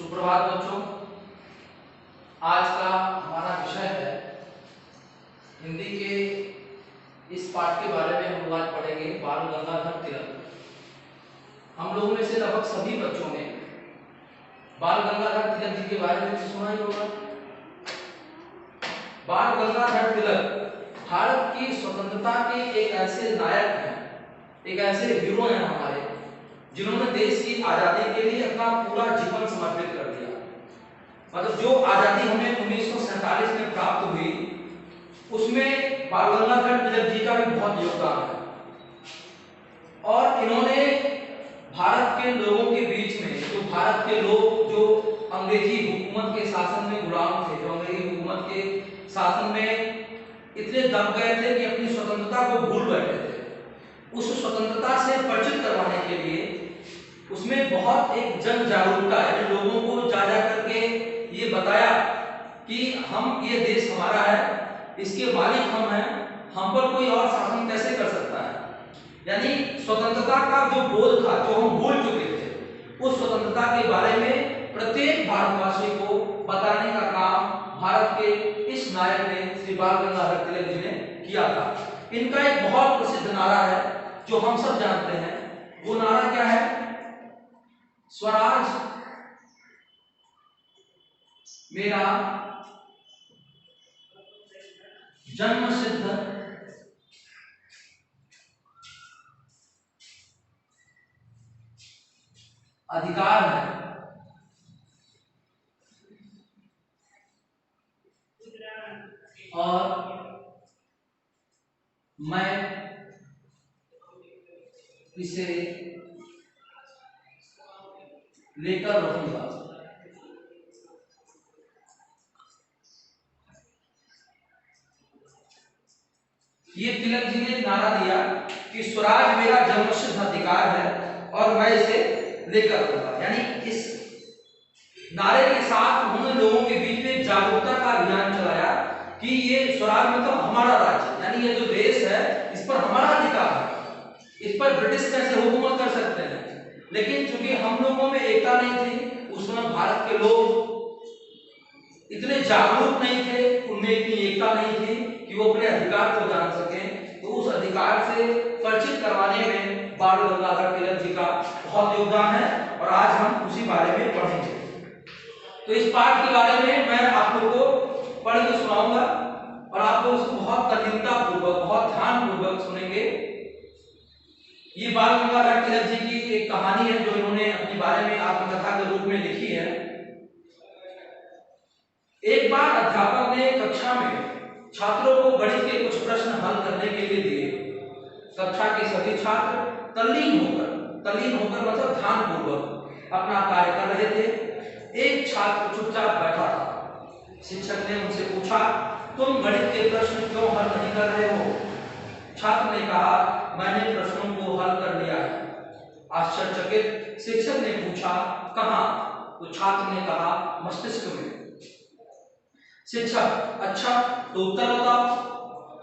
सुप्रभात बच्चों। आज का हमारा विषय है हिंदी के इस पाठ के बारे में हम लोग आज पढ़ेंगे बाल गंगाधर तिलक। हम लोगों में से लगभग सभी बच्चों ने बाल गंगाधर तिलक जी के बारे में सुना ही होगा। बाल गंगाधर तिलक भारत की स्वतंत्रता के एक ऐसे नायक हैं, एक ऐसे हीरो हैं हमारे, जिन्होंने देश की आजादी के लिए अपना पूरा जीवन समर्पित कर दिया। मतलब जो आजादी हमें 1947 में प्राप्त हुई, उसमें बाल गंगाधर तिलक जी का भी बहुत योगदान है। और इन्होंने भारत के लोगों के बीच में, जो भारत के लोग जो अंग्रेजी हुकूमत के शासन में गुलाम थे, जो अंग्रेजी हुकूमत के शासन में इतने दब गए थे कि अपनी स्वतंत्रता को भूल बैठे थे, उस स्वतंत्रता से परिचित करवाने के लिए उसमें बहुत एक जन जागरूकता है। लोगों को जा करके ये बताया कि हम, ये देश हमारा है, इसके मालिक हम हैं, हम पर कोई और शासन कैसे कर सकता है। यानी स्वतंत्रता का जो बोध था, जो हम भूल चुके थे, उस स्वतंत्रता के बारे में प्रत्येक भारतवासी को बताने का काम भारत के इस नायक ने, श्री बाल गंगाधर तिलक जी ने किया था। इनका एक बहुत प्रसिद्ध नारा है जो हम सब जानते हैं। वो नारा क्या है? स्वराज मेरा जन्म सिद्ध अधिकार है और मैं इसे लेकर रहूंगा। ये तिलक जी ने नारा दिया कि स्वराज मेरा जन्मसिद्ध अधिकार है और मैं इसे लेकर रहूंगा। यानी इस नारे के साथ उन्होंने लोगों के बीच में जागरूकता का अभियान चलाया कि ये स्वराज मतलब हमारा राज्य, यानी ये जो देश है इस पर हमारा अधिकार है, इस पर ब्रिटिश कैसे हुकूमत कर सकते हैं। लेकिन चूंकि हम लोगों में एकता नहीं थी, उस समय भारत के लोग इतने जागरूक नहीं थे, उनमें इतनी एकता नहीं थी कि वो अपने अधिकार को जान सकें, तो उस अधिकार से परिचित करवाने में बाल गंगाधर तिलक जी का बहुत योगदान है और आज हम उसी बारे में पढ़ेंगे। तो इस पाठ के बारे में मैं आप लोगों को पढ़ के सुनाऊंगा और आप लोग उसको बहुत तल्लीनता पूर्वक, बहुत ध्यान पूर्वक सुनेंगे। ये बाल गंगाधर तिलक जी की एक कहानी है जो इन्होंने अपने बारे में आत्मकथा के रूप में लिखी है। एक बार अध्यापक ने कक्षा में छात्रों को गणित के कुछ प्रश्न हल करने के लिए दिए। कक्षा के सभी छात्र तल्लीन होकर मतलब ध्यान पूर्वक अपना कार्य कर रहे थे। एक छात्र चुपचाप बैठा था। शिक्षक ने उनसे पूछा, तुम गणित के प्रश्न क्यों हल नहीं कर रहे हो? छात्र ने कहा, मैंने प्रश्नों को हल कर लिया है। आश्चर्यचकित शिक्षक ने पूछा, कहाँ? तो छात्र ने कहा, मस्तिष्क में। शिक्षक, अच्छा तो उत्तर बताओ।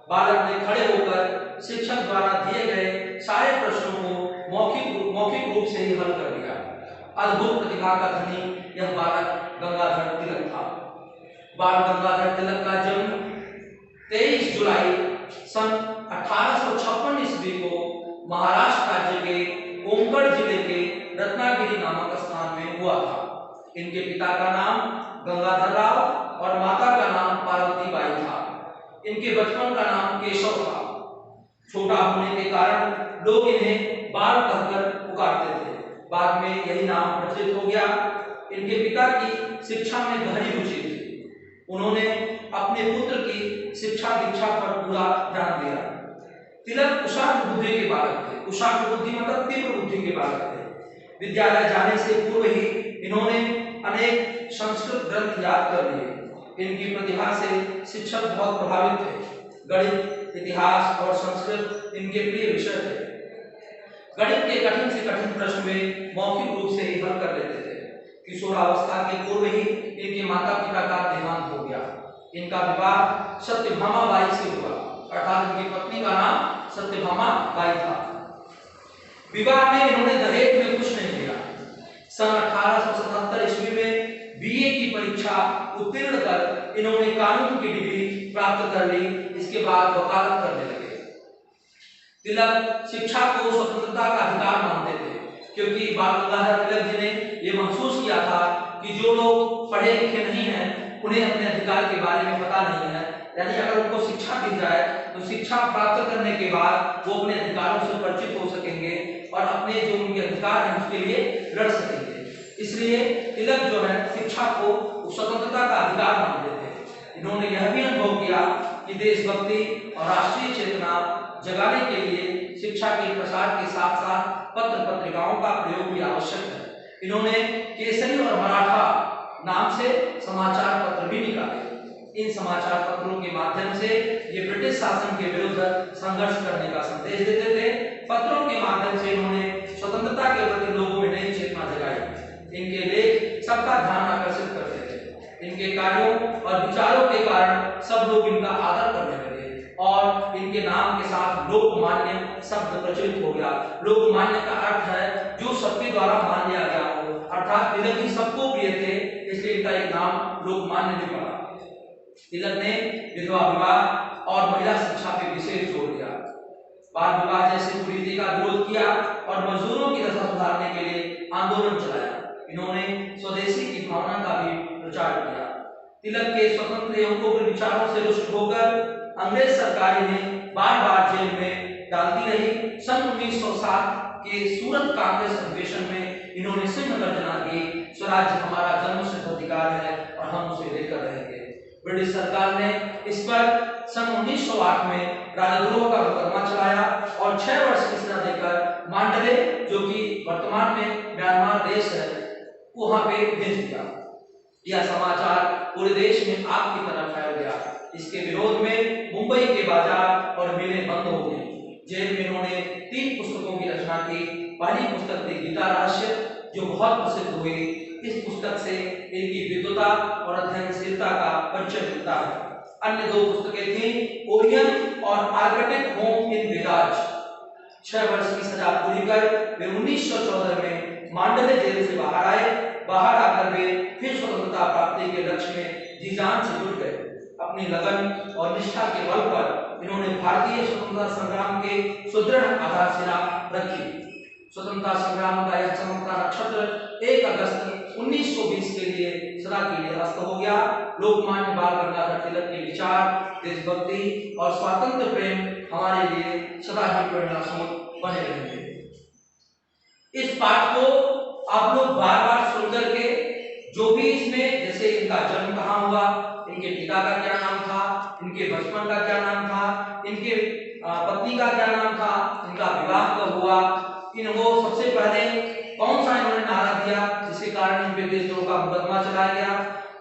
बालक ने खड़े होकर शिक्षक द्वारा दिए गए सारे प्रश्नों को मौखिक रूप से ही हल कर दिया। अद्भुत प्रतिभा का धनी यह बालक गंगाधर तिलक था। बाल गंगाधर तिलक का जन्म 23 जुलाई सन 1856 ईस्वी को महाराष्ट्र राज्य के कोंकण जिले के रत्नागिरी नामक स्थान में हुआ था। इनके पिता का नाम गंगाधर राव और माता का नाम पार्वती बाई था। इनके बचपन का नाम केशव था। छोटा होने के कारण लोग इन्हें बाल कहकर पुकारते थे। बाद में यही नाम प्रचलित हो गया। इनके पिता की शिक्षा में गहरी रुचि थी। उन्होंने अपने पुत्र की शिक्षा दीक्षा पर पूरा ध्यान दिया। तिलक कुशाग्र बुद्धि के बालक थे। कुशाग्र बुद्धि मतलब तीव्र बुद्धि के बालक थे। विद्यालय जाने से पूर्व ही इन्होंने अनेक संस्कृत ग्रंथ याद कर लिए। इनकी प्रतिभा से शिक्षक बहुत प्रभावित थे। गणित, इतिहास और संस्कृत इनके प्रिय विषय थे। गणित के कठिन से कठिन प्रश्न में मौखिक रूप से ही हल कर लेते थे। किशोरावस्था के पूर्व ही इनके माता पिता का देहांत हो गया। इनका विवाह सत्यभामा बाई से हुआ, अर्थात इनकी पत्नी का नाम सत्यभामा बाई था। विवाह में इन्होंने दहेज में कुछ नहीं लिया। सन 1877 ईस्वी में उत्तीर्ण कर इन्होंने कानून की डिग्री प्राप्त कर ली। इसके बाद वकालत करने लगे। तिलक शिक्षा को स्वतंत्रता का अधिकार मानते थे, क्योंकि बाल गंगाधर तिलक जी ने यह महसूस किया था कि जो लोग पढ़े लिखे नहीं हैं उन्हें अपने अधिकार के बारे में पता नहीं है। यानी अगर उनको शिक्षा दी जाए तो शिक्षा प्राप्त करने के बाद वो अपने अधिकारों से परिचित हो सकेंगे और अपने जो उनके अधिकार हैं उसके लिए लड़ सकेंगे। इसलिए तिलक जो है शिक्षा को स्वतंत्रता का अधिकार मानते थे। इन्होंने यह भी अनुभव किया कि देशभक्ति और राष्ट्रीय चेतना जगाने के लिए शिक्षा के प्रसार के साथ साथ पत्र पत्रिकाओं का प्रयोग भी आवश्यक है। इन्होंने केसरी और मराठा नाम से समाचार पत्र भी निकाले। इन समाचार पत्रों के माध्यम से ये ब्रिटिश शासन के विरुद्ध संघर्ष करने का संदेश देते थे। पत्रों के माध्यम से इन्होंने स्वतंत्रता के प्रति लोगों में नई चेतना जगाई। इनके लेख सबका ध्यान आकर्षित करते थे। इनके कार्यों और विचारों के कारण सब लोग इनका आदर करने लगे और इनके नाम के साथ लोकमान्य शब्द प्रचलित हो गया। लोकमान्य का अर्थ है जो सबके द्वारा मान लिया गया हो, अर्थात तिलक जी सबको प्रिय थे, इसलिए इनका एक नाम लोकमान्य भी पड़ा। तिलक ने विधवा विवाह और महिला शिक्षा पे विशेष जोर दिया। बाल विवाह जैसी कुरीति का विरोध किया और मजदूरों की दशा सुधारने के लिए आंदोलन चलाया। इन्होंने स्वदेशी की भावना का भी प्रचार किया। तिलक के स्वतंत्र एवं उग्र विचारों से रुष्ट होकर अंग्रेज सरकार इन्हें बार बार जेल में डालती रही। सन 1907 के सूरत कांग्रेस अधिवेशन में इन्होंने सिंह गर्जना की, स्वराज्य हमारा जन्मसिद्ध अधिकार है और हम उसे लेकर रहेंगे। ब्रिटिश सरकार ने इस पर सन 1908 में राजद्रोह का मुकदमा चलाया और 6 वर्ष की सजा देकर मांडले, जो कि वर्तमान में म्यांमार देश है, वहां पे भेज दिया। यह समाचार पूरे देश में आग की तरह फैल गया। इसके विरोध में मुंबई के बाजार और मिलें बंद हो गई। जेल में इन्होंने 3 पुस्तकों की रचना की। पहली पुस्तक थी गीता रहस्य, जो बहुत प्रसिद्ध हुई। इस पुस्तक से इनकी विद्वता और अध्ययनशीलता का परिचय मिलता है। अन्य 2 पुस्तकें थीं ओरियन और आर्कटिक होम इन विराज। 6 वर्ष की सजा पूरी कर वे 1914 में मांडले जेल से बाहर आए। बाहर आकर वे फिर स्वतंत्रता प्राप्ति के लक्ष्य में जी जान से जुट गए। अपनी लगन और निष्ठा के बल पर इन्होंने भारतीय स्वतंत्रता संग्राम के सुदृढ़ आधारशिला रखी। स्वतंत्रता संग्राम का यह चमकता नक्षत्र 1 अगस्त 1920 के लिए सदा के लिए अस्त हो गया। लोकमान्य बाल गंगाधर तिलक के विचार, देशभक्ति और स्वातंत्र्य प्रेम हमारे लिए सदा ही प्रेरणास्पद बने रहेंगे। इस पाठ को आप लोग बार बार सुन करके जो भी इसमें, जैसे इनका जन्म कहाँ हुआ, इनके पिता का क्या नाम था, इनके बचपन का क्या नाम था, इनके पत्नी का क्या नाम था, इनका विवाह कब हुआ, इनको सबसे पहले कौन सा इन्होंने नारा दिया जिसके कारण इन पे देशद्रोह का मुकदमा चलाया गया,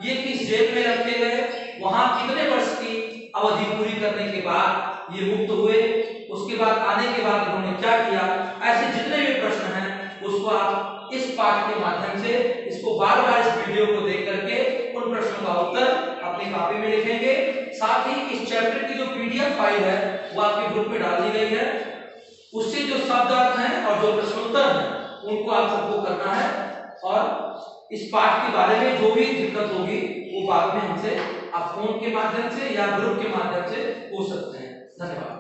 ये किस जेल में रखे गए, वहां कितने वर्ष की अवधि पूरी करने के बाद ये मुक्त हुए, उसके बाद आने के बाद इन्होंने क्या किया, ऐसे जितने भी प्रश्न हैं उसको आप इस पाठ के माध्यम से इसको बार बार इस वीडियो को देख करके उन प्रश्नों का उत्तर अपनी कॉपी में लिखेंगे। साथ ही इस चैप्टर की जो पीडीएफ फाइल है वो आपके ग्रुप में डाल दी गई है। उससे जो शब्द अर्थ हैं और जो प्रश्नोत्तर हैं उनको आप सबको करना है और इस पाठ के बारे में जो भी दिक्कत होगी वो बाद में हमसे आप फोन के माध्यम से या ग्रुप के माध्यम से पूछ सकते हैं। धन्यवाद।